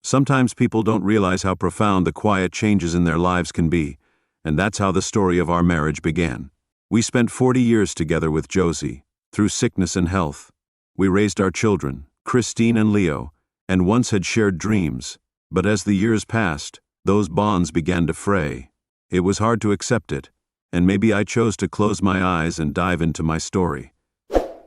Sometimes people don't realize how profound the quiet changes in their lives can be, and that's how the story of our marriage began. We spent 40 years together with Josie, through sickness and health. We raised our children, Christine and Leo, and once had shared dreams, but as the years passed, those bonds began to fray. It was hard to accept it, and maybe I chose to close my eyes and dive into my story.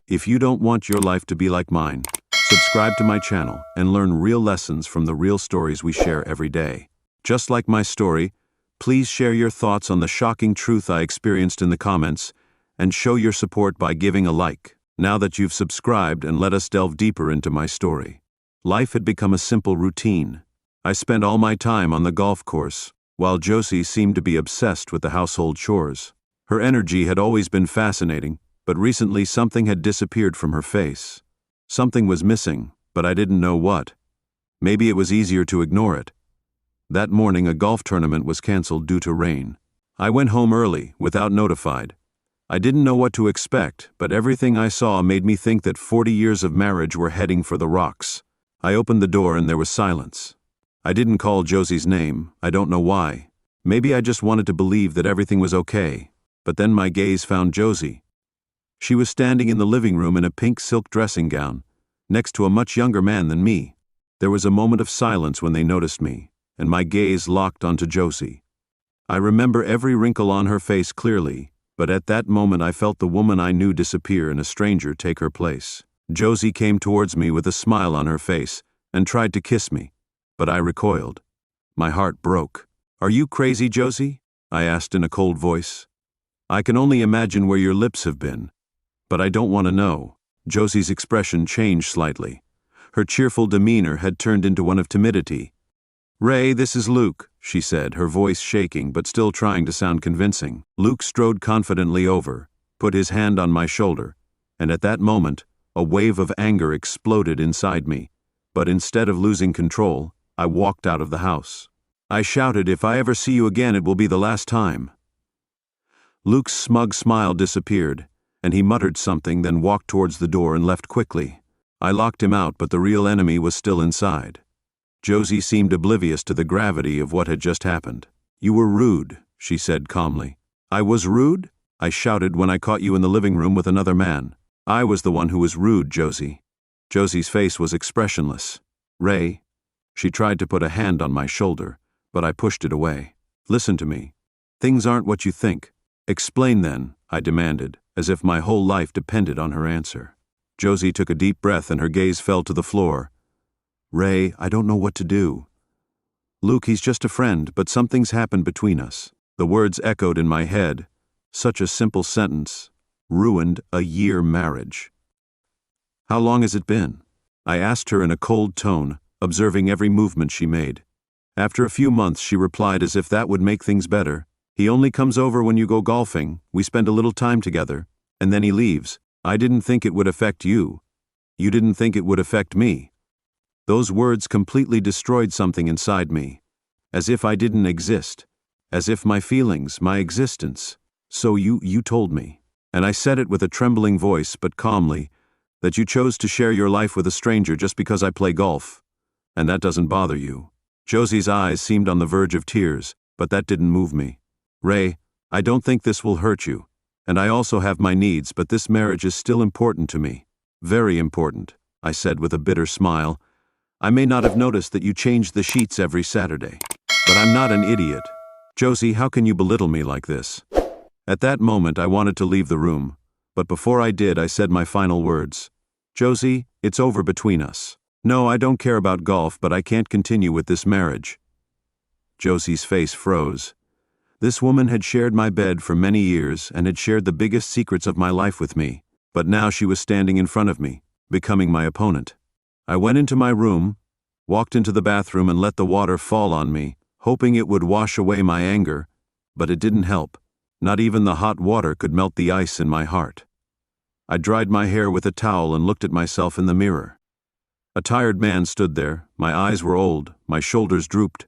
If you don't want your life to be like mine, subscribe to my channel and learn real lessons from the real stories we share every day. Just like my story, please share your thoughts on the shocking truth I experienced in the comments, and show your support by giving a like. Now that you've subscribed, and let us delve deeper into my story. Life had become a simple routine. I spent all my time on the golf course, while Josie seemed to be obsessed with the household chores. Her energy had always been fascinating, but recently something had disappeared from her face. Something was missing, but I didn't know what. Maybe it was easier to ignore it. That morning, a golf tournament was canceled due to rain. I went home early, without notified. I didn't know what to expect, but everything I saw made me think that 40 years of marriage were heading for the rocks. I opened the door and there was silence. I didn't call Josie's name. I don't know why. Maybe I just wanted to believe that everything was okay. But then my gaze found Josie. She was standing in the living room in a pink silk dressing gown, next to a much younger man than me. There was a moment of silence when they noticed me, and my gaze locked onto Josie. I remember every wrinkle on her face clearly, but at that moment I felt the woman I knew disappear and a stranger take her place. Josie came towards me with a smile on her face and tried to kiss me, but I recoiled. My heart broke. "Are you crazy, Josie?" I asked in a cold voice. "I can only imagine where your lips have been. But I don't want to know." Josie's expression changed slightly. Her cheerful demeanor had turned into one of timidity. "Ray, this is Luke," she said, her voice shaking but still trying to sound convincing. Luke strode confidently over, put his hand on my shoulder, and at that moment, a wave of anger exploded inside me. But instead of losing control, I walked out of the house. I shouted, "If I ever see you again, it will be the last time." Luke's smug smile disappeared, and he muttered something, then walked towards the door and left quickly. I locked him out, but the real enemy was still inside. Josie seemed oblivious to the gravity of what had just happened. "You were rude," she said calmly. "I was rude?" I shouted, "when I caught you in the living room with another man. I was the one who was rude, Josie." Josie's face was expressionless. "Ray." She tried to put a hand on my shoulder, but I pushed it away. "Listen to me. Things aren't what you think." "Explain then," I demanded, as if my whole life depended on her answer. Josie took a deep breath and her gaze fell to the floor. "Ray, I don't know what to do. Luke, he's just a friend, but something's happened between us." The words echoed in my head. Such a simple sentence. Ruined a year marriage. "How long has it been?" I asked her in a cold tone, observing every movement she made. After a few months, she replied as if that would make things better. "He only comes over when you go golfing. We spend a little time together, and then he leaves. I didn't think it would affect you. You didn't think it would affect me." Those words completely destroyed something inside me. As if I didn't exist. As if my feelings, my existence. "So you told me." And I said it with a trembling voice, but calmly, "that you chose to share your life with a stranger just because I play golf. And that doesn't bother you." Josie's eyes seemed on the verge of tears, but that didn't move me. "Ray, I don't think this will hurt you. And I also have my needs, but this marriage is still important to me. Very important," I said with a bitter smile. "I may not have noticed that you changed the sheets every Saturday. But I'm not an idiot. Josie, how can you belittle me like this?" At that moment, I wanted to leave the room. But before I did, I said my final words. "Josie, it's over between us. No, I don't care about golf, but I can't continue with this marriage." Josie's face froze. This woman had shared my bed for many years and had shared the biggest secrets of my life with me. But now she was standing in front of me, becoming my opponent. I went into my room, walked into the bathroom and let the water fall on me, hoping it would wash away my anger, but it didn't help. Not even the hot water could melt the ice in my heart. I dried my hair with a towel and looked at myself in the mirror. A tired man stood there. My eyes were old, my shoulders drooped.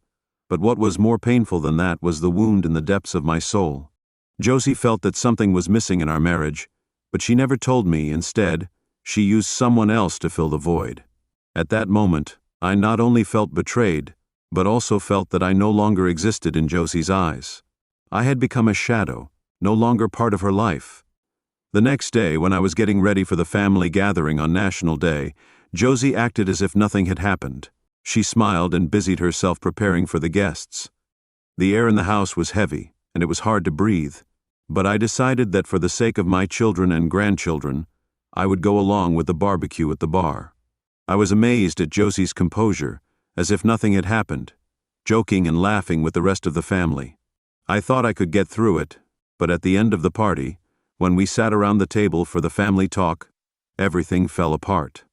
But what was more painful than that was the wound in the depths of my soul. Josie felt that something was missing in our marriage, but she never told me. Instead, she used someone else to fill the void. At that moment, I not only felt betrayed, but also felt that I no longer existed in Josie's eyes. I had become a shadow, no longer part of her life. The next day, when I was getting ready for the family gathering on National Day, Josie acted as if nothing had happened. She smiled and busied herself preparing for the guests. The air in the house was heavy, and it was hard to breathe, but I decided that for the sake of my children and grandchildren, I would go along with the barbecue at the bar. I was amazed at Josie's composure, as if nothing had happened, joking and laughing with the rest of the family. I thought I could get through it, but at the end of the party, when we sat around the table for the family talk, everything fell apart.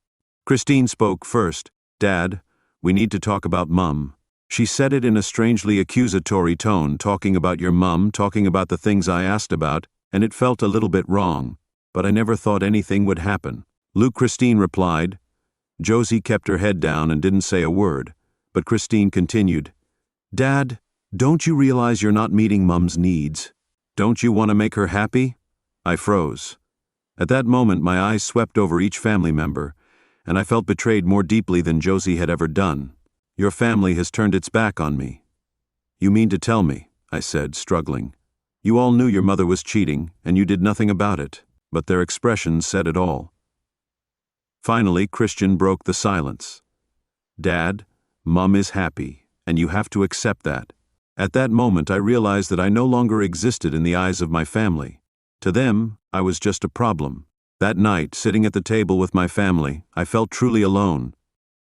Christine spoke first. "Dad, we need to talk about Mum." She said it in a strangely accusatory tone, talking about your mum, talking about the things I asked about, and it felt a little bit wrong, but I never thought anything would happen. Christine replied. Josie kept her head down and didn't say a word, but Christine continued, "Dad, don't you realize you're not meeting Mum's needs? Don't you want to make her happy?" I froze. At that moment, my eyes swept over each family member, and I felt betrayed more deeply than Josie had ever done. "Your family has turned its back on me." "You mean to tell me," I said, struggling. "You all knew your mother was cheating, and you did nothing about it," but their expressions said it all. Finally, Christian broke the silence. "Dad, Mum is happy, and you have to accept that." At that moment, I realized that I no longer existed in the eyes of my family. To them, I was just a problem. That night, sitting at the table with my family, I felt truly alone.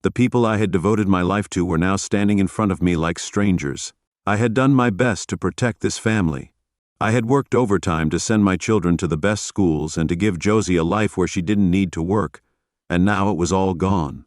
The people I had devoted my life to were now standing in front of me like strangers. I had done my best to protect this family. I had worked overtime to send my children to the best schools and to give Josie a life where she didn't need to work, and now it was all gone.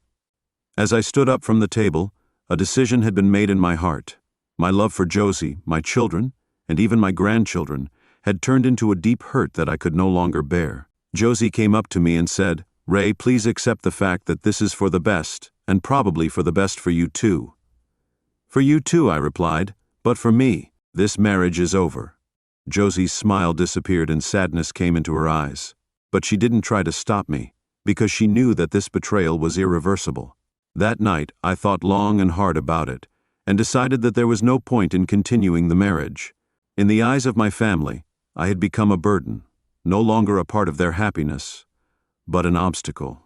As I stood up from the table, a decision had been made in my heart. My love for Josie, my children, and even my grandchildren, had turned into a deep hurt that I could no longer bear. Josie came up to me and said, "Ray, please accept the fact that this is for the best, and probably for the best for you too." "For you too," I replied, "but for me, this marriage is over." Josie's smile disappeared and sadness came into her eyes, but she didn't try to stop me, because she knew that this betrayal was irreversible. That night, I thought long and hard about it, and decided that there was no point in continuing the marriage. In the eyes of my family, I had become a burden, no longer a part of their happiness, but an obstacle.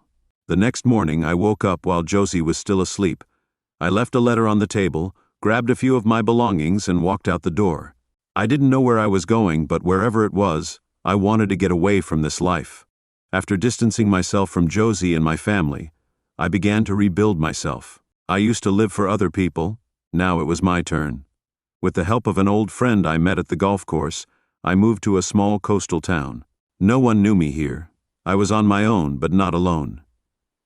The next morning, I woke up while Josie was still asleep. I left a letter on the table, grabbed a few of my belongings, and walked out the door. I didn't know where I was going, but wherever it was, I wanted to get away from this life. After distancing myself from Josie and my family, I began to rebuild myself. I used to live for other people. Now it was my turn. With the help of an old friend I met at the golf course, I moved to a small coastal town. No one knew me here. I was on my own, but not alone.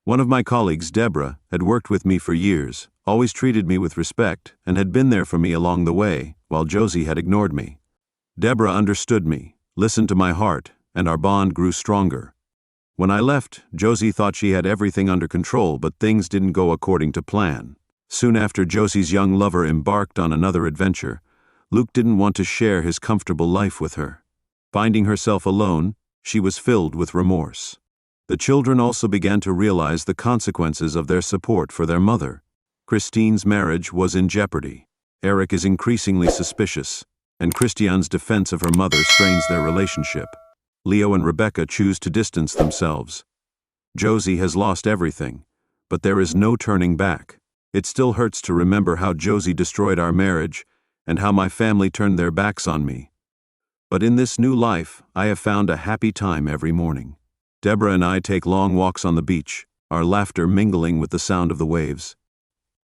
One of my colleagues, Deborah, had worked with me for years, always treated me with respect, and had been there for me along the way, while Josie had ignored me. Deborah understood me, listened to my heart, and our bond grew stronger. When I left, Josie thought she had everything under control, but things didn't go according to plan. Soon after Josie's young lover embarked on another adventure, Luke didn't want to share his comfortable life with her. Finding herself alone, she was filled with remorse. The children also began to realize the consequences of their support for their mother. Christine's marriage was in jeopardy. Eric is increasingly suspicious, and Christiane's defense of her mother strains their relationship. Leo and Rebecca choose to distance themselves. Josie has lost everything, but there is no turning back. It still hurts to remember how Josie destroyed our marriage and how my family turned their backs on me. But in this new life, I have found a happy time every morning. Deborah and I take long walks on the beach, our laughter mingling with the sound of the waves.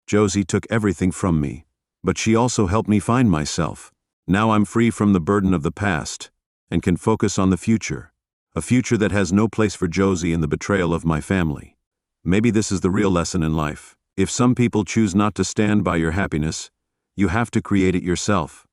Josie took everything from me, but she also helped me find myself. Now I'm free from the burden of the past and can focus on the future, a future that has no place for Josie in the betrayal of my family. Maybe this is the real lesson in life. If some people choose not to stand by your happiness, you have to create it yourself.